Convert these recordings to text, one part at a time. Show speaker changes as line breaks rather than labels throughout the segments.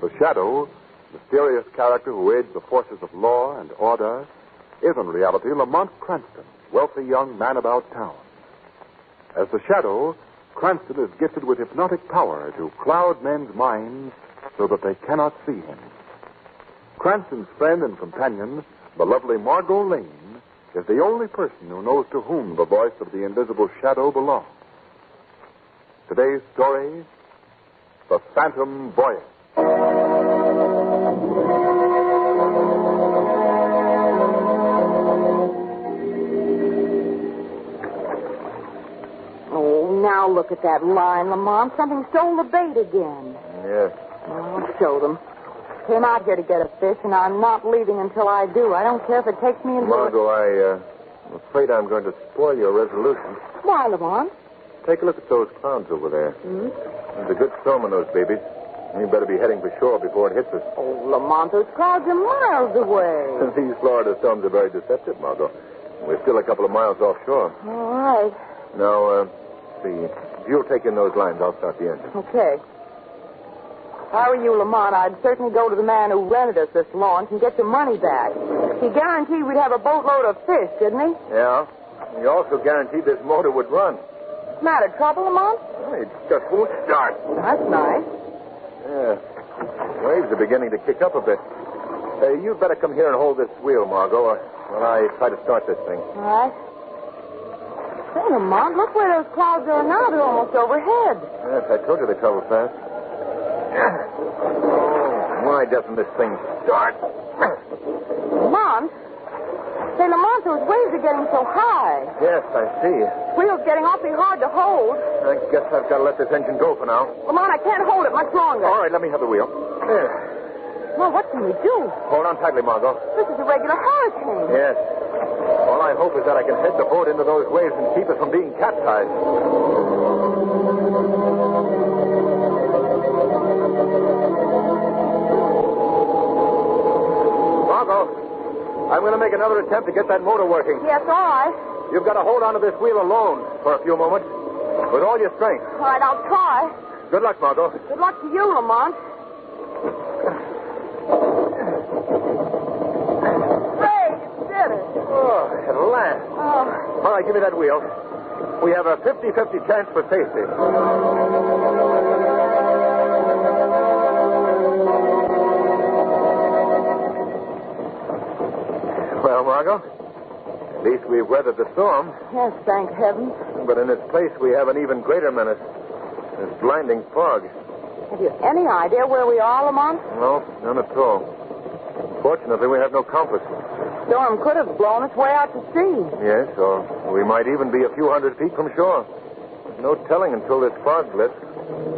The Shadow, mysterious character who aids the forces of law and order, is in reality Lamont Cranston, wealthy young man about town. As the Shadow, Cranston is gifted with hypnotic power to cloud men's minds so that they cannot see him. Cranston's friend and companion, the lovely Margot Lane, is the only person who knows to whom the voice of the invisible Shadow belongs. Today's story, The Phantom Voyage.
Oh, now look at that line, Lamont. Something stole the bait again.
Yes.
Oh, I'll show them. Came out here to get a fish, and I'm not leaving until I do. I don't care if it takes me into...
Margot, I'm afraid I'm going to spoil your resolution.
Why, Lamont?
Take a look at those clouds over there. There's a good storm in those babies. You better be heading for shore before it hits us.
Oh, Lamont, those clouds are miles away.
These Florida storms are very deceptive, Margot. We're still a couple of miles offshore.
All right.
Now, see, if you'll take in those lines, I'll start the engine.
Okay. If I were you, Lamont, I'd certainly go to the man who rented us this launch and get your money back. He guaranteed we'd have a boatload of fish, didn't he?
Yeah. He also guaranteed this motor would run.
What's the matter, trouble, Lamont?
It just won't start.
That's nice.
Yeah. Waves are beginning to kick up a bit. You'd better come here and hold this wheel, Margot, while I try to start this thing.
All right. Say, Lamont, look where those clouds are now. They're almost overhead.
Yes, I told you they travel fast. Oh, why doesn't this thing start?
Lamont? Say, Lamont, those waves are getting so high.
Yes, I see.
Wheel's getting awfully hard to hold.
I guess I've got to let this engine go for now.
Lamont, I can't hold it much longer.
All right, let me have the wheel. There.
Well, what can we do?
Hold on tightly, Margot.
This is a regular hurricane.
Yes. All I hope is that I can head the boat into those waves and keep it from being capsized. Margot, I'm going to make another attempt to get that motor working.
Yes, all right.
You've got to hold on to this wheel alone for a few moments with all your strength.
All right, I'll try.
Good luck, Margot.
Good luck to you, Lamont. Great, you did it.
Oh, at last.
Oh.
All right, give me that wheel. We have a 50-50 chance for safety. Well, Margot, at least we've weathered the storm.
Yes, thank heaven.
But in its place, we have an even greater menace. This blinding fog.
Have you any idea where we are, Lamont?
No, none at all. Fortunately, we have no compass.
Storm could have blown us way out to sea.
Yes, or we might even be a few hundred feet from shore. There's no telling until this fog lifts.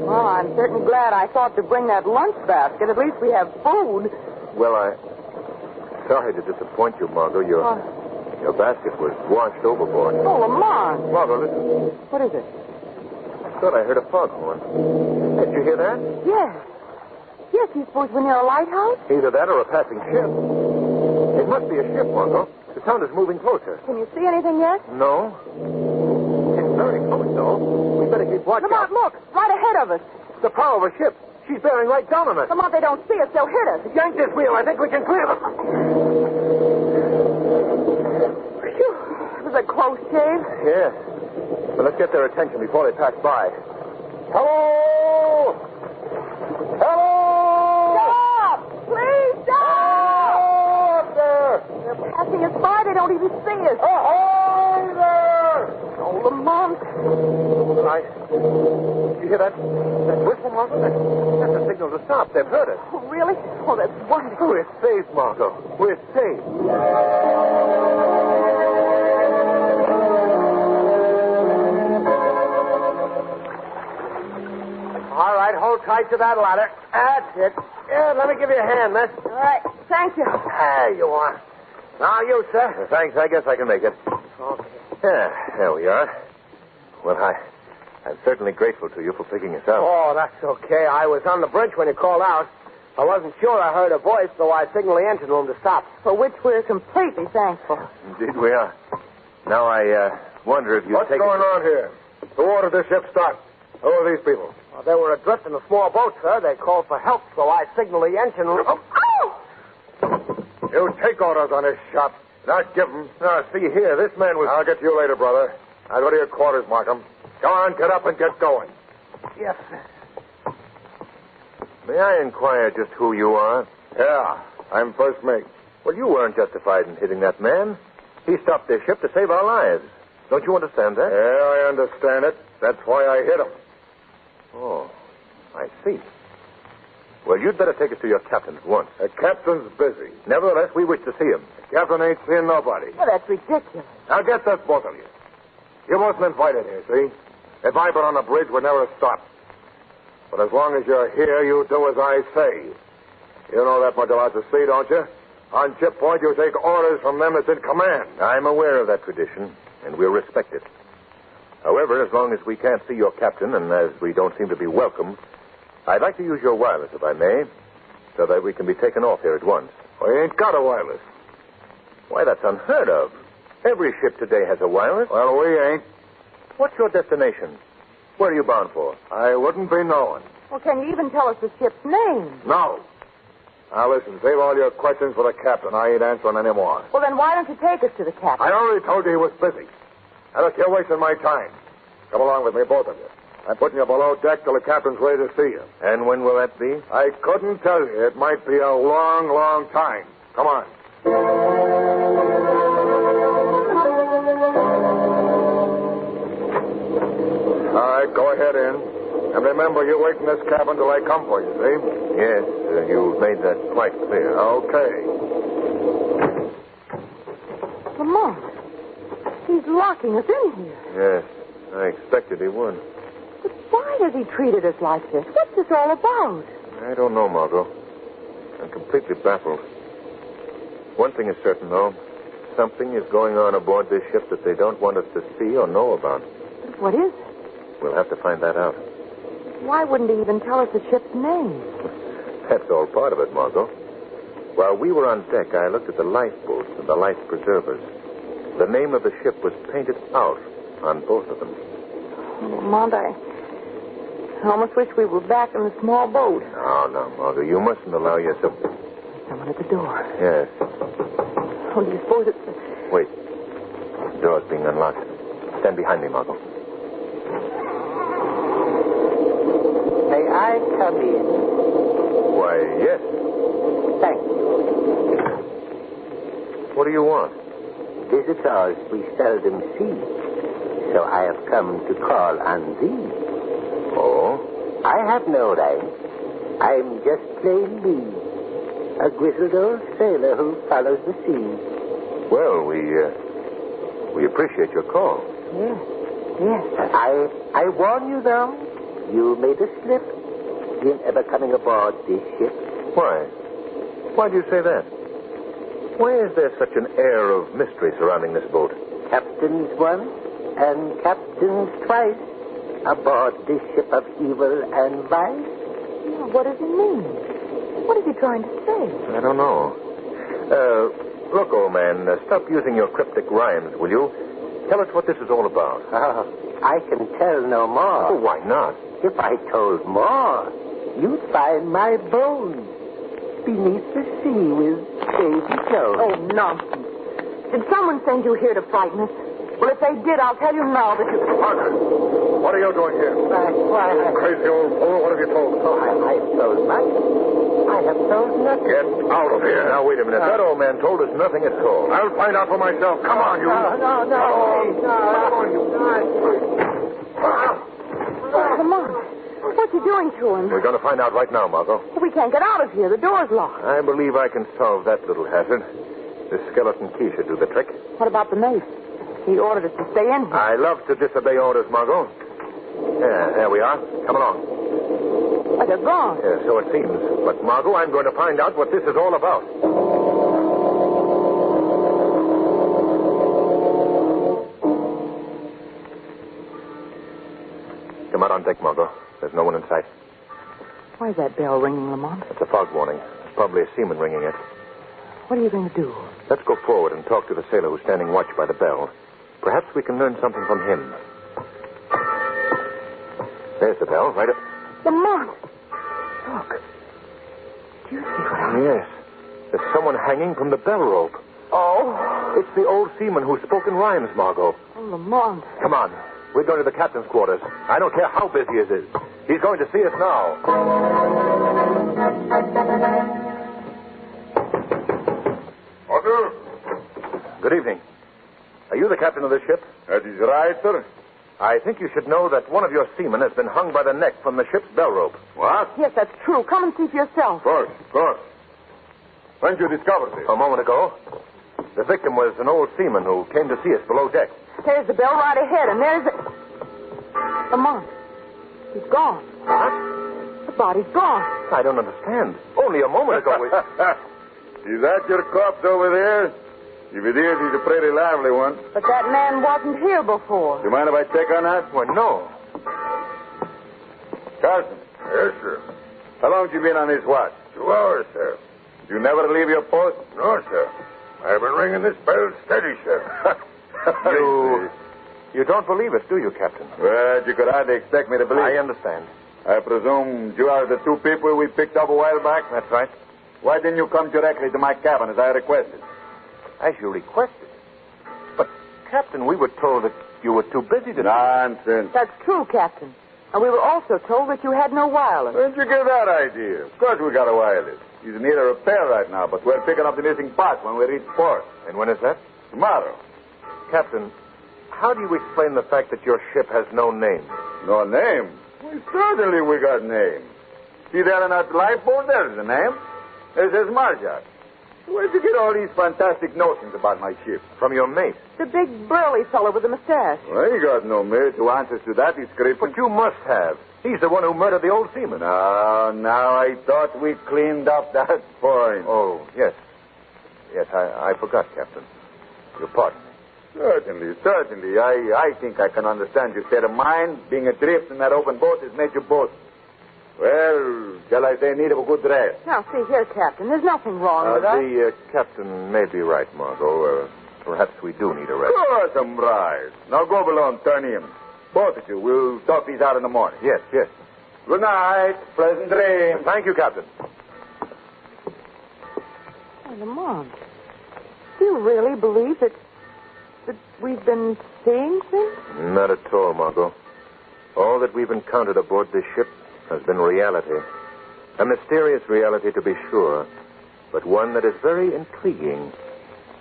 Well, I'm certainly glad I thought to bring that lunch basket. At least we have food.
Well, sorry to disappoint you, Margot. Your basket was washed overboard.
Oh, Lamont.
Margot, listen.
What is it?
I thought I heard a foghorn. Did you hear that?
Yes. Yes, you suppose we're near a lighthouse?
Either that or a passing ship. It must be a ship, Margot. The sound is moving closer.
Can you see anything yet?
No. It's very close, though. We better keep watching.
Lamont, look. Right ahead of us.
The prow of a ship. She's bearing right down on us.
Lamont, they don't see us. They'll hit us.
Yank this wheel. I think we can clear them.
Phew. It was a close shave.
Yes. But let's get their attention before they pass by. Hello! Hello!
Stop! Please stop!
Stop there!
They're passing us by. They don't even see us.
Ahoy there!
Oh, Lamont.
You hear that? That whistle, Margot? That's a signal to stop. They've heard us.
Oh, really? Oh, that's wonderful.
We're safe, Margot. We're safe.
tight to that ladder. That's it. Yeah, let me give you a hand, miss.
All right. Thank you.
There you are. Now you, sir.
Thanks. I guess I can make it.
Okay.
Yeah, there we are. Well, I'm certainly grateful to you for picking us up.
Oh, that's okay. I was on the bridge when you called out. I wasn't sure I heard a voice, so I signaled the engine room to stop.
For which we're completely thankful.
Indeed we are. Now, I wonder if you
What's going on here? Who ordered this ship stop? Who are these people?
Well, they were adrift in a small boat, sir. They called for help, so I signaled the engine room.
You take orders on this shop, not give them.
Now, see here, this man was...
I'll get you later, brother. I'll go to your quarters, Markham. Go on, get up and get going.
Yes, sir.
May I inquire just who you are?
Yeah, I'm first mate.
Well, you weren't justified in hitting that man. He stopped this ship to save our lives. Don't you understand that?
Yeah, I understand it. That's why I hit him.
Oh, I see. Well, you'd better take us to your captain at once.
The captain's busy.
Nevertheless, we wish to see him.
The captain ain't seeing nobody.
Well, that's ridiculous.
Now get this, both of you. You wasn't invited here, see? If I'd been on the bridge, we'd never have stopped. But as long as you're here, you do as I say. You know that much about the sea, don't you? On ship point, you take orders from them that's in command.
I'm aware of that tradition, and we'll respect it. However, as long as we can't see your captain, and as we don't seem to be welcome, I'd like to use your wireless, if I may, so that we can be taken off here at once.
We ain't got a wireless.
Why, that's unheard of. Every ship today has a wireless.
Well, we ain't.
What's your destination? Where are you bound for?
I wouldn't be knowing.
Well, can you even tell us the ship's name?
No. Now, listen, save all your questions for the captain. I ain't answering any more.
Well, then why don't you take us to the captain?
I already told you he was busy. Now, look, you're wasting my time. Come along with me, both of you. I'm putting you below deck till the captain's ready to see you.
And when will that be?
I couldn't tell you. It might be a long, long time. Come on. All right, go ahead in. And remember, you wait in this cabin till I come for you, see?
Yes, you've made that quite clear.
Okay.
Lamont, he's locking us in here.
Yes, I expected he would.
But why has he treated us like this? What's this all about?
I don't know, Margot. I'm completely baffled. One thing is certain, though. Something is going on aboard this ship that they don't want us to see or know about.
What is it?
We'll have to find that out.
Why wouldn't he even tell us the ship's name?
That's all part of it, Margot. While we were on deck, I looked at the lifeboats and the life preservers. The name of the ship was painted out on both of them.
Oh, Lamont, I almost wish we were back in the small boat.
No, Margot. You mustn't allow yourself...
There's someone at the door.
Yes.
Oh, do you suppose it's...
Wait. The door's being unlocked. Stand behind me, Margot.
May I come in?
Why, yes.
Thank you.
What do you want?
Visitors we seldom see, so I have come to call on thee.
Oh?
I have no rank. I'm just plain me, a grizzled old sailor who follows the sea.
Well, we appreciate your call.
Yes. Yes.
I warn you, though, you made a slip in ever coming aboard this ship.
Why? Why do you say that? Why is there such an air of mystery surrounding this boat?
Captains once and captains twice aboard this ship of evil and vice.
Well, what does he mean? What is he trying to say?
I don't know. Look, old man, stop using your cryptic rhymes, will you? Tell us what this is all about.
I can tell no more.
Oh, why not?
If I told more, you'd find my bones beneath the sea with baby clothes.
Oh, nonsense. Did someone send you here to frighten us? Well, if they did, I'll tell you now that you...
Parker, what are you doing here?
Why,
Crazy old fool, what have you told?
Oh, I've told much. I have told nothing.
Get out of here.
Now, wait a minute. That old man told us nothing at all.
I'll find out for myself. Come on, you.
No.
Come on. What's he doing to him?
We're going to find out right now, Margot.
We can't get out of here. The door's locked.
I believe I can solve that little hazard. This skeleton key should do the trick.
What about the mate? He ordered us to stay in here.
I love to disobey orders, Margot. Yeah, there we are. Come along.
But they're gone.
Yeah, so it seems. But, Margot, I'm going to find out what this is all about. Come out on deck, Margot. There's no one in sight.
Why is that bell ringing, Lamont?
It's a fog warning. It's probably a seaman ringing it.
What are you going to do?
Let's go forward and talk to the sailor who's standing watch by the bell. Perhaps we can learn something from him. There's the bell, right up.
Lamont! Look. Do you see what I...
Yes. There's someone hanging from the bell rope.
Oh.
It's the old seaman who spoke in rhymes, Margot.
Oh, Lamont.
Come on. We're going to the captain's quarters. I don't care how busy he is. He's going to see us now.
Order.
Good evening. Are you the captain of this ship?
That is right, sir.
I think you should know that one of your seamen has been hung by the neck from the ship's bell rope.
What?
Yes, that's true. Come and see for yourself.
Of course. When did you discover this?
A moment ago. The victim was an old seaman who came to see us below deck.
There's the bell right ahead, and there's the... Lamont. He's gone.
What?
The body's gone.
I don't understand. Only a moment ago we...
Is that your corpse over there? If it is, he's a pretty lively one.
But that man wasn't here before.
Do you mind if I check on that?
Well, no.
Carson.
Yes, sir.
How long have you been on this watch?
2 hours, sir.
You never leave your post?
No, sir. I've been ringing this bell steady, sir.
You don't believe us, do you, Captain?
Well, you could hardly expect me to believe.
I understand.
I presume you are the 2 people we picked up a while back?
That's right.
Why didn't you come directly to my cabin as I requested?
As you requested. But, Captain, we were told that you were too busy to...
Nonsense.
That's true, Captain. And we were also told that you had no wireless.
Where'd you get that idea? Of course we got a wireless. He's in need of repair right now, but we're picking up the missing parts when we reach port.
And when is that?
Tomorrow.
Captain, how do you explain the fact that your ship has no name?
No name? Well, certainly we got name. See there on that lifeboat? There's the name. It says Marjak. Where'd you get all these fantastic notions about my ship?
From your mate.
The big burly fellow with the mustache.
Well, you got no mate who answers to that description.
But you must have. He's the one who murdered the old seaman.
Now I thought we cleaned up that point.
Oh, yes. Yes, I forgot, Captain. Your pardon.
Certainly. I think I can understand your state of mind. Being adrift in that open boat has made you both. Well, shall I say, in need of a good rest?
Now, see here, Captain. There's nothing wrong with us.
The captain may be right, Margot. Perhaps we do need a rest.
Of course I'm right. Now go below and turn in. Both of you. We'll talk these out in the morning.
Yes.
Good night. Pleasant dreams.
Thank you, Captain.
Oh, Lamont, do you really believe that we've been seeing things?
Not at all, Margot. All that we've encountered aboard this ship has been reality. A mysterious reality, to be sure, but one that is very intriguing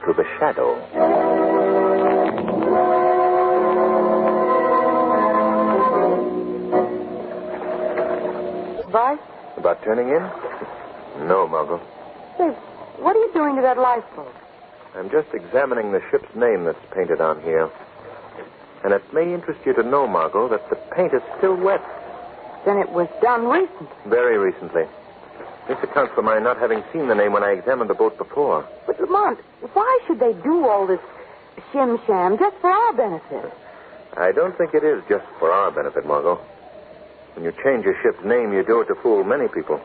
to the shadow.
Advice?
About turning in? No, Margot.
Say, what are you doing to that lifeboat?
I'm just examining the ship's name that's painted on here. And it may interest you to know, Margot, that the paint is still wet.
Then it was done recently.
Very recently. This accounts for my not having seen the name when I examined the boat before.
But, Lamont, why should they do all this shim-sham just for our benefit?
I don't think it is just for our benefit, Margot. When you change your ship's name, you do it to fool many people.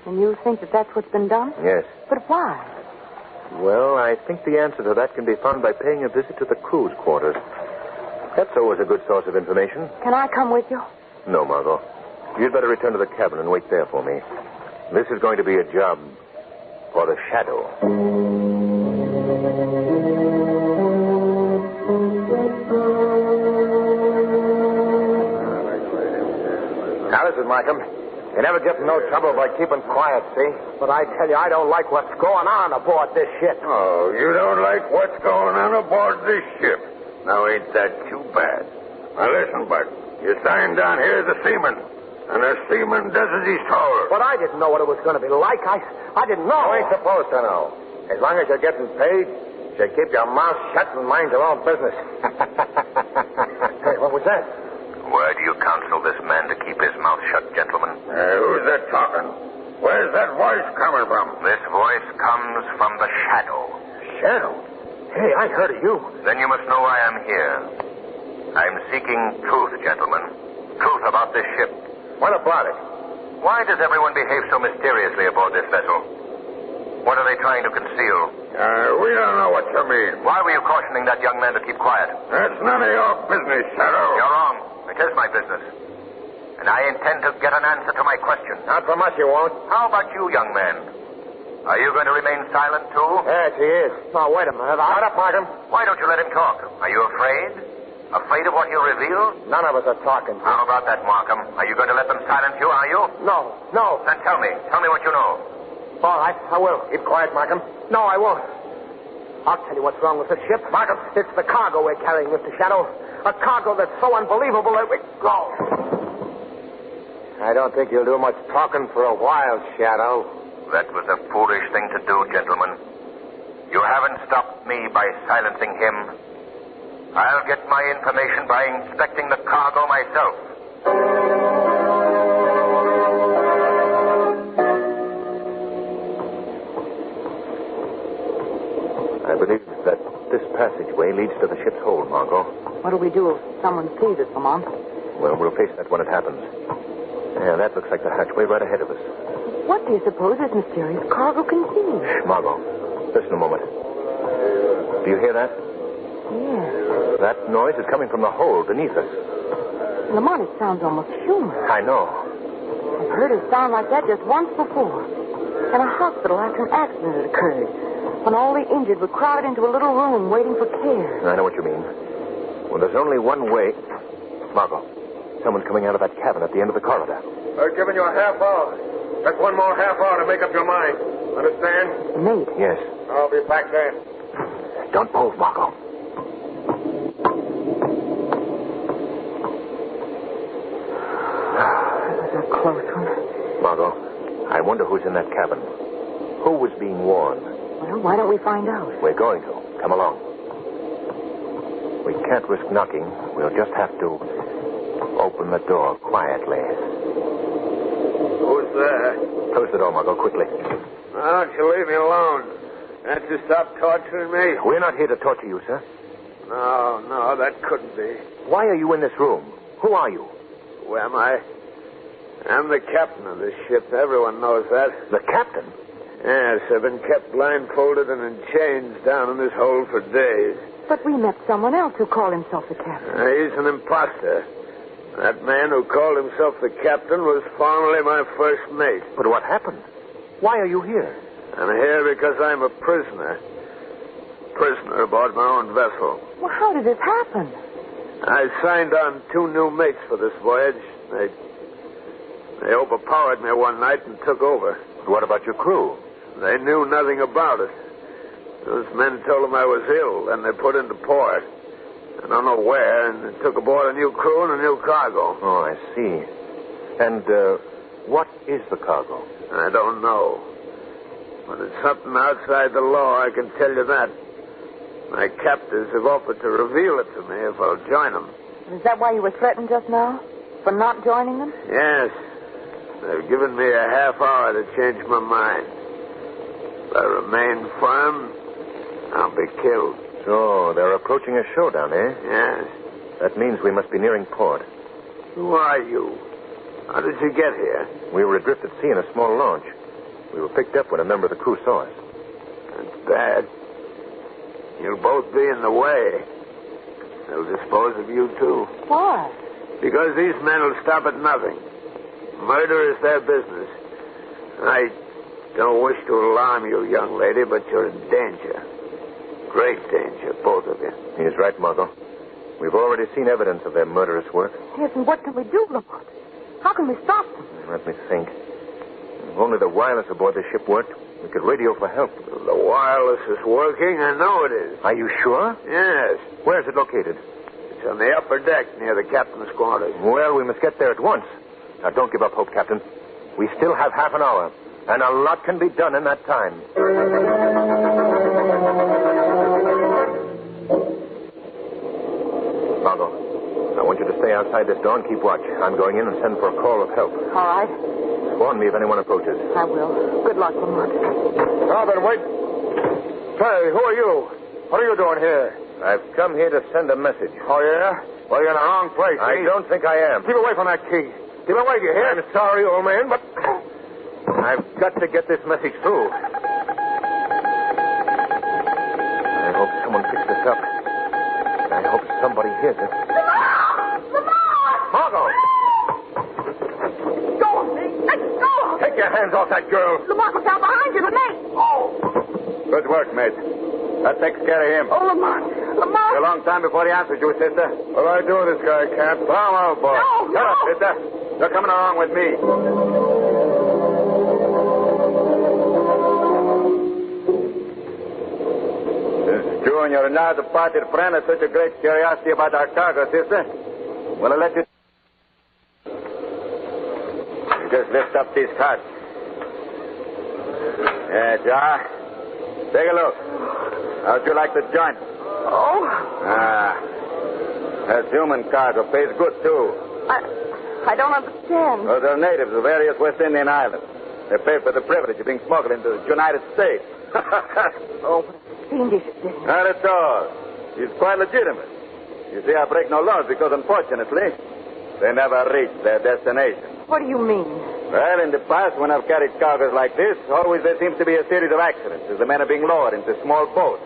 And you think that that's what's been done?
Yes.
But why?
Well, I think the answer to that can be found by paying a visit to the crew's quarters. That's always a good source of information.
Can I come with you?
No, Margot. You'd better return to the cabin and wait there for me. This is going to be a job for the shadow.
Now, this is Markham. You never get in no trouble by keeping quiet, see? But I tell you, I don't like what's going on aboard this ship.
Oh, you don't like what's going on aboard this ship? Now, ain't that too bad? Now, listen, Bud. You signed down here as a seaman. And a seaman does as he's told.
But I didn't know what it was going to be like. I didn't know.
You ain't supposed to know. As long as you're getting paid, you keep your mouth shut and mind your own business.
Hey, what was that?
Why do you counsel this man to keep his mouth shut, gentlemen?
Who's that talking? Where's that voice coming from?
This voice comes from the shadow.
Shadow? Hey, I heard of you.
Then you must know why I'm here. I'm seeking truth, gentlemen. Truth about this ship.
What about it?
Why does everyone behave so mysteriously aboard this vessel? What are they trying to conceal?
We don't know what you mean.
Why were you cautioning that young man to keep quiet?
That's none of your business, Shadow.
You're wrong. It is my business. And I intend to get an answer to my question.
Not from us, you won't.
How about you, young man? Are you going to remain silent, too?
Yes, he is. Now, wait a minute. Shut up, Markham.
Why don't you let him talk? Are you afraid? Afraid of what you reveal?
None of us are talking.
How about that, Markham? Are you going to let them silence you, are you?
No.
Then tell me. Tell me what you know.
All right, I will. Keep quiet, Markham. No, I won't. I'll tell you what's wrong with this ship. Markham, it's the cargo we're carrying, Mr. Shadow. A cargo that's so unbelievable that we... Go. I don't think you'll do much talking for a while, Shadow.
That was a foolish thing to do, gentlemen. You haven't stopped me by silencing him. I'll get my information by inspecting the cargo myself. I believe that this passageway leads to the ship's hold, Margot.
What'll we do if someone sees us, Lamont?
Well, we'll face that when it happens. Yeah, that looks like the hatchway right ahead of us.
What do you suppose this mysterious cargo conceals?
Shh, Margot. Listen a moment. Do you hear that?
Yes.
That noise is coming from the hold beneath us.
Lamont, it sounds almost human.
I know.
I've heard it sound like that just once before. In a hospital after an accident had occurred. When all the injured were crowded into a little room waiting for care.
I know what you mean. Well, there's only one way. Margot, someone's coming out of that cabin at the end of the corridor.
I've given you a half hour. That's one more half hour to make up your mind. Understand?
Nate.
Yes.
I'll be back then.
Don't move, Margot.
That was a close one.
Margot, I wonder who's in that cabin. Who was being warned?
Well, why don't we find out?
We're going to. Come along. We can't risk knocking. We'll just have to open the door quietly.
Who's there?
Close the door, Margot, quickly.
Why don't you leave me alone? Can't you stop torturing me?
We're not here to torture you, sir.
No, that couldn't be.
Why are you in this room? Who are you?
Who am I? I'm the captain of this ship. Everyone knows that.
The captain?
Yes, I've been kept blindfolded and in chains down in this hole for days.
But we met someone else who called himself the captain.
He's an imposter. That man who called himself the captain was formerly my first mate.
But what happened? Why are you here?
I'm here because I'm a prisoner. Prisoner aboard my own vessel.
Well, how did this happen?
I signed on 2 new mates for this voyage. They overpowered me one night and took over.
What about your crew?
They knew nothing about it. Those men told them I was ill, and they put into port. I don't know where, and they took aboard a new crew and a new cargo.
Oh, I see. And, what is the cargo?
I don't know. But it's something outside the law, I can tell you that. My captors have offered to reveal it to me if I'll join them.
Is that why you were threatened just now? For not joining them?
Yes. They've given me a half hour to change my mind. If I remain firm, I'll be killed.
So, they're approaching a showdown, eh?
Yes.
That means we must be nearing port.
Who are you? How did you get here?
We were adrift at sea in a small launch. We were picked up when a member of the crew saw us.
That's bad. You'll both be in the way. They'll dispose of you, too.
Why?
Because these men will stop at nothing. Murder is their business. I don't wish to alarm you, young lady, but you're in danger. Great danger, both of you.
He's right, Margot. We've already seen evidence of their murderous work.
Yes, and what can we do, Lamont? How can we stop them?
Let me think. If only the wireless aboard the ship worked, we could radio for help.
The wireless is working. I know it is.
Are you sure?
Yes.
Where is it located?
It's on the upper deck near the captain's quarters.
Well, we must get there at once. Now, don't give up hope, Captain. We still have half an hour, and a lot can be done in that time. Margot, I want you to stay outside this door and keep watch. I'm going in and send for a call of help.
All right.
Warn me if anyone approaches.
I will. Good luck, Lamont.
Now then, wait. Say, who are you? What are you doing here?
I've come here to send a message.
Oh, yeah? Well, you're in the wrong place.
I don't think I am.
Keep away from that key. Keep away, do you hear?
I'm sorry, old man, but I've got to get this message through. I hope someone picks this up. I hope somebody hears it. Margot!
Go, let go!
Take your hands off that girl.
Lamont, look out behind you, the mate. Oh.
Good work, mate. That takes care of him.
Oh, Lamont. Lamont.
A long time before he answered you, sister. What do I do with this guy, Cap? Throw him overboard.
No,
Shut up, sister. You're coming along with me. Since you and your now departed friend have such a great curiosity about our cargo, sister, well, I'll let you... Just lift up these carts. Yeah, Jar. Take a look. How'd you like the joint?
Oh.
That's human cargo. Pays good, too.
I don't understand.
Well, they're natives of various West Indian islands. They pay for the privilege of being smuggled into the United States.
Oh, fiendish business.
Not at all. It's quite legitimate. You see, I break no laws because, unfortunately, they never reach their destination.
What do you mean?
Well, in the past, when I've carried cargoes like this, always there seems to be a series of accidents as the men are being lowered into small boats.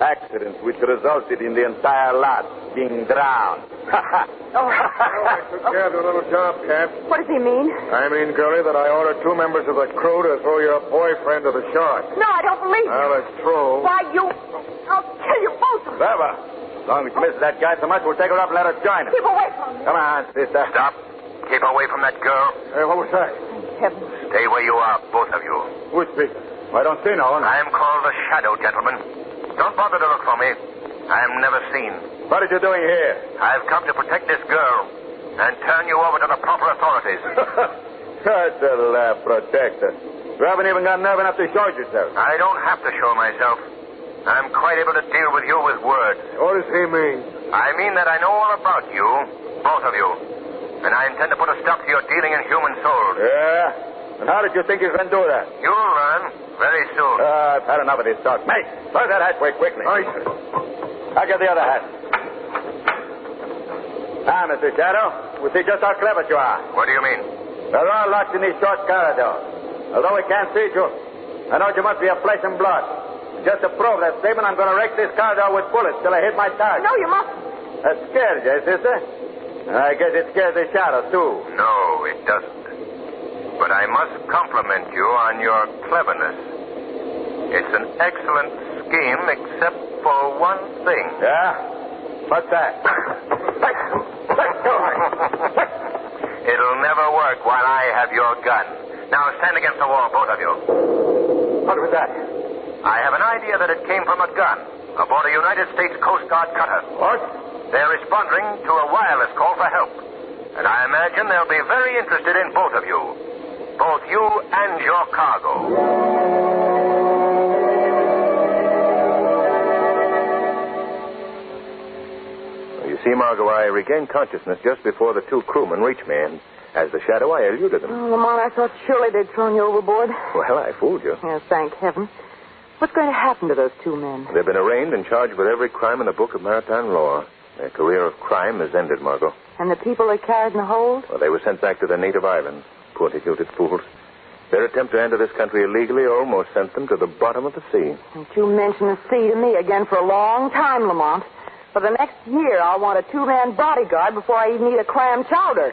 Accidents which resulted in the entire lot being drowned.
I took care of the little job, Cap.
What does he mean?
I mean, girlie, that I ordered 2 members of the crew to throw your boyfriend to the sharks.
No, I don't believe you.
Well, it's true.
Why, you... I'll kill you both of them.
Never. As long as you miss that guy so much, we'll take her up and let her join us.
Keep away from me.
Come on, sister.
Stop. Keep away from that girl.
Hey, what was that?
Heaven.
Stay where you are, both of you.
Who's speaking? I don't see no one.
I am called the Shadow, gentlemen. Don't bother to look for me. I am never seen.
What are you doing here?
I've come to protect this girl and turn you over to the proper authorities.
Such a protector. You haven't even got nerve enough to show yourself.
I don't have to show myself. I'm quite able to deal with you with words.
What does he mean?
I mean that I know all about you, both of you. And I intend to put a stop to your dealing in human souls.
Yeah? And how did you think you can do that?
You'll learn very soon.
I've had enough of this talk. Mate, close that hatchway quickly.
Aye, sir.
I'll get the other hat. Now, Mr. Shadow, we'll see just how clever you are.
What do you mean?
We're all locked in these short corridors. Although we can't see you, I know you must be of flesh and blood. Just to prove that statement, I'm going to wreck this corridor with bullets till I hit my target.
No, you mustn't.
That scares you, sister? I guess it scares the Shadow, too.
No, it doesn't. But I must compliment you on your cleverness. It's an excellent scheme, except for one thing.
Yeah? What's that?
It'll never work while I have your gun. Now stand against the wall, both of you.
What was that?
I have an idea that it came from a gun aboard a United States Coast Guard cutter.
What?
They're responding to a wireless call for help. And I imagine they'll be very interested in both of you. Both you and your cargo.
You see, Margot, I regained consciousness just before the 2 crewmen reached me, and as the Shadow, I eluded them.
Oh, Lamont, I thought surely they'd thrown you overboard.
Well, I fooled you.
Yes, thank heaven. What's going to happen to those 2 men?
They've been arraigned and charged with every crime in the book of maritime law. Their career of crime is ended, Margot.
And the people they carried in the hold?
Well, they were sent back to their native islands. Poor deluded fools. Their attempt to enter this country illegally almost sent them to the bottom of the sea.
Don't you mention the sea to me again for a long time, Lamont. For the next year, I'll want a 2-man bodyguard before I even eat a clam chowder.